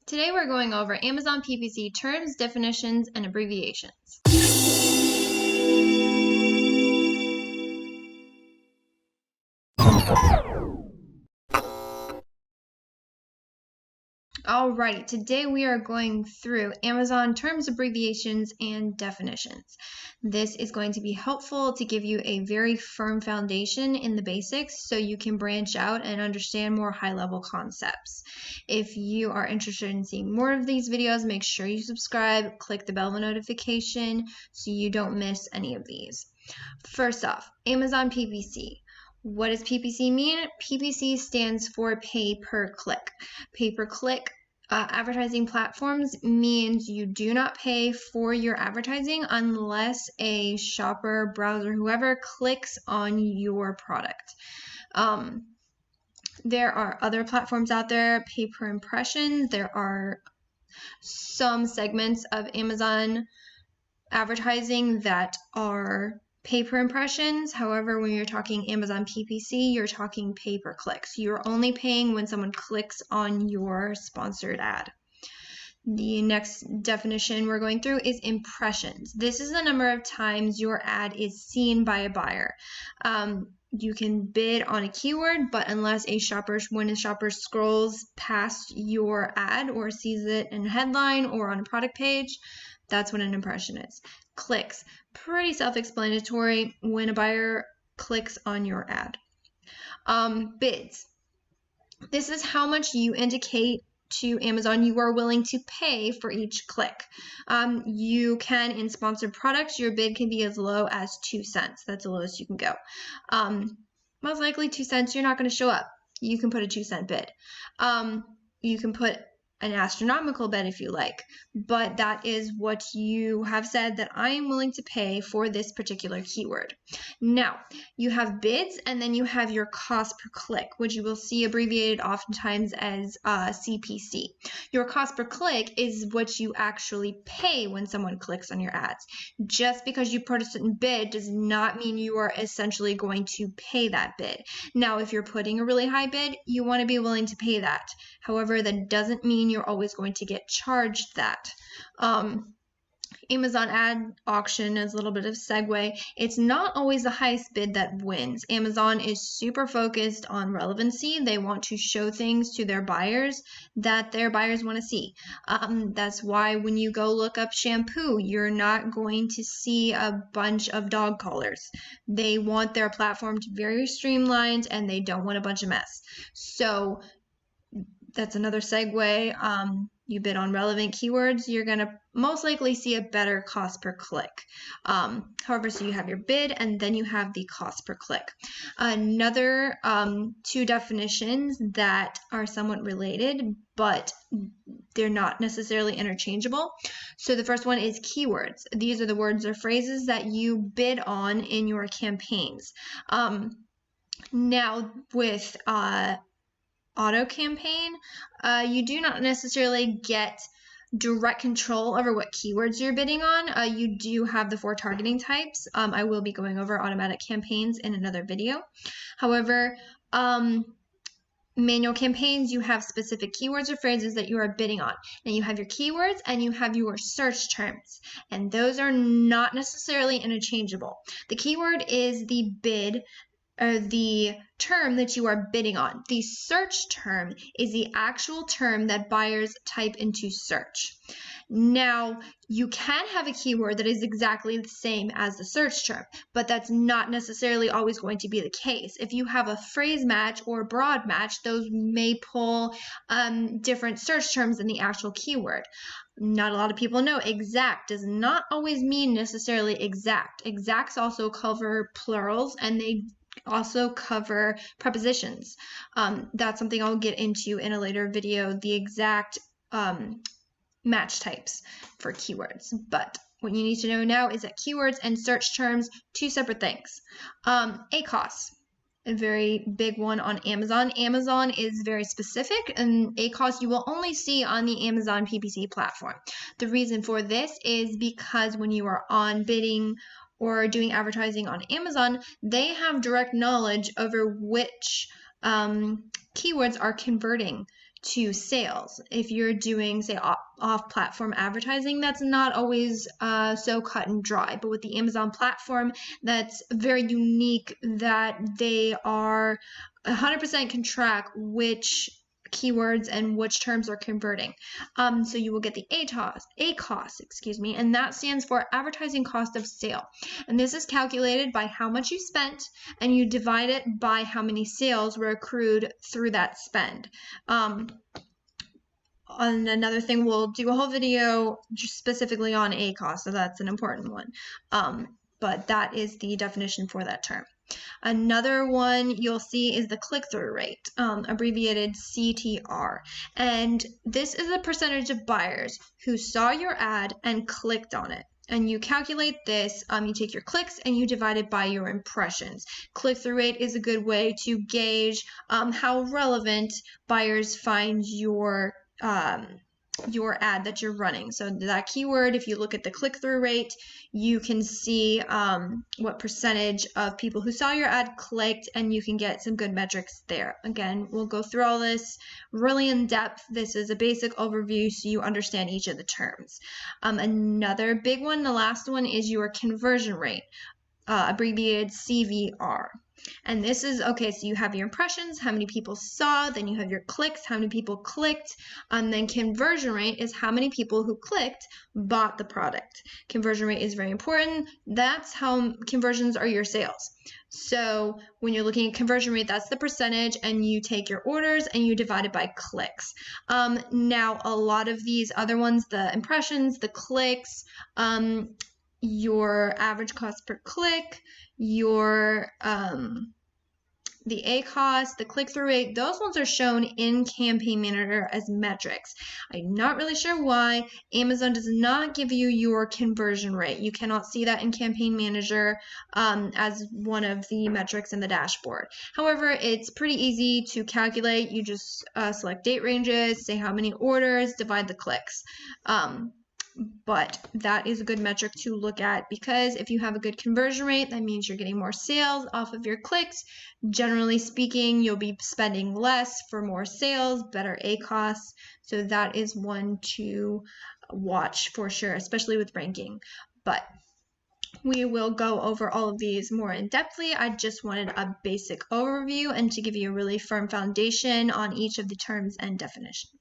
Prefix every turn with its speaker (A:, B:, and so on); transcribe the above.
A: Today we're going over Amazon PPC terms, definitions, and abbreviations. Alrighty, today we are going through Amazon terms, abbreviations, and definitions. This is going to be helpful to give you a very firm foundation in the basics so you can branch out and understand more high-level concepts. If you are interested in seeing more of these videos, make sure you subscribe, click the bell notification so you don't miss any of these. First off, Amazon PPC. What does PPC mean? PPC stands for pay per click. Pay per click advertising platforms means you do not pay for your advertising unless a shopper, browser, whoever clicks on your product. There are other platforms out there, pay per impression. There are some segments of Amazon advertising that are pay per impressions. However, when you're talking Amazon PPC, you're talking pay per clicks. You're only paying when someone clicks on your sponsored ad. The next definition we're going through is impressions. This is the number of times your ad is seen by a buyer. You can bid on a keyword, but unless when a shopper scrolls past your ad or sees it in a headline or on a product page, that's what an impression is. Clicks, pretty self-explanatory when a buyer clicks on your ad. Bids, this is how much you indicate to Amazon you are willing to pay for each click. You can, in sponsored products, your bid can be as low as 2 cents. That's the lowest you can go. Most likely 2 cents, you're not going to show up. You can put a 2-cent bid. You can put an astronomical bid if you like, but that is what you have said that I am willing to pay for this particular keyword. Now, you have bids and then you have your cost per click, which you will see abbreviated oftentimes as CPC. Your cost per click is what you actually pay when someone clicks on your ads. Just because you put a certain bid does not mean you are essentially going to pay that bid. Now, if you're putting a really high bid, you want to be willing to pay that. However, that doesn't mean you're always going to get charged that. Amazon ad auction is a little bit of segue. It's not always the highest bid that wins. Amazon is super focused on relevancy. They want to show things to their buyers that their buyers want to see. That's why when you go look up shampoo, you're not going to see a bunch of dog collars. They want their platform to be very streamlined and they don't want a bunch of mess. So that's another segue. You bid on relevant keywords, you're going to most likely see a better cost per click. However, so you have your bid and then you have the cost per click. Another two definitions that are somewhat related, but they're not necessarily interchangeable. So the first one is keywords. These are the words or phrases that you bid on in your campaigns. Now with auto campaign, you do not necessarily get direct control over what keywords you're bidding on. You do have the 4 targeting types. I will be going over automatic campaigns in another video. However, manual campaigns, you have specific keywords or phrases that you are bidding on. And you have your keywords and you have your search terms. And those are not necessarily interchangeable. The keyword is the bid or the term that you are bidding on. The search term is the actual term that buyers type into search. Now, you can have a keyword that is exactly the same as the search term, but that's not necessarily always going to be the case. If you have a phrase match or a broad match, those may pull different search terms than the actual keyword. Not a lot of people know exact does not always mean necessarily exact. Exacts also cover plurals and they also cover prepositions. That's something I'll get into in a later video, the exact match types for keywords. But what you need to know now is that keywords and search terms, 2 separate things. ACOS, a very big one on Amazon. Amazon is very specific, and ACOS you will only see on the Amazon PPC platform. The reason for this is because when you are on bidding or doing advertising on Amazon, they have direct knowledge over which keywords are converting to sales. If you're doing, say, off-platform advertising, that's not always so cut and dry. But with the Amazon platform, that's very unique that they are 100% can track which keywords and which terms are converting. So you will get the ACOS, and that stands for advertising cost of sale. And this is calculated by how much you spent, and you divide it by how many sales were accrued through that spend. And another thing, we'll do a whole video just specifically on ACOS, so that's an important one. But that is the definition for that term. Another one you'll see is the click-through rate, abbreviated CTR. And this is the percentage of buyers who saw your ad and clicked on it. And you calculate this, you take your clicks and you divide it by your impressions. Click-through rate is a good way to gauge how relevant buyers find your ad that you're running. So that keyword, if you look at the click-through rate, you can see what percentage of people who saw your ad clicked, and you can get some good metrics there. Again, we'll go through all this really in depth. This is a basic overview so you understand each of the terms. Another big one, the last one, is your conversion rate, abbreviated CVR. And this is, okay, so you have your impressions, how many people saw, then you have your clicks, how many people clicked, and then conversion rate is how many people who clicked bought the product. Conversion rate is very important. That's how conversions are your sales. So when you're looking at conversion rate, that's the percentage, and you take your orders and you divide it by clicks. Now, a lot of these other ones, the impressions, the clicks, your average cost per click, your the ACOS, the click-through rate, those ones are shown in Campaign Manager as metrics. I'm not really sure why Amazon does not give you your conversion rate. You cannot see that in Campaign Manager as one of the metrics in the dashboard. However, it's pretty easy to calculate. You just select date ranges, say how many orders, divide the clicks. But that is a good metric to look at, because if you have a good conversion rate, that means you're getting more sales off of your clicks. Generally speaking, you'll be spending less for more sales, better ACOS. So that is one to watch for sure, especially with ranking. But we will go over all of these more in depthly. I just wanted a basic overview and to give you a really firm foundation on each of the terms and definitions.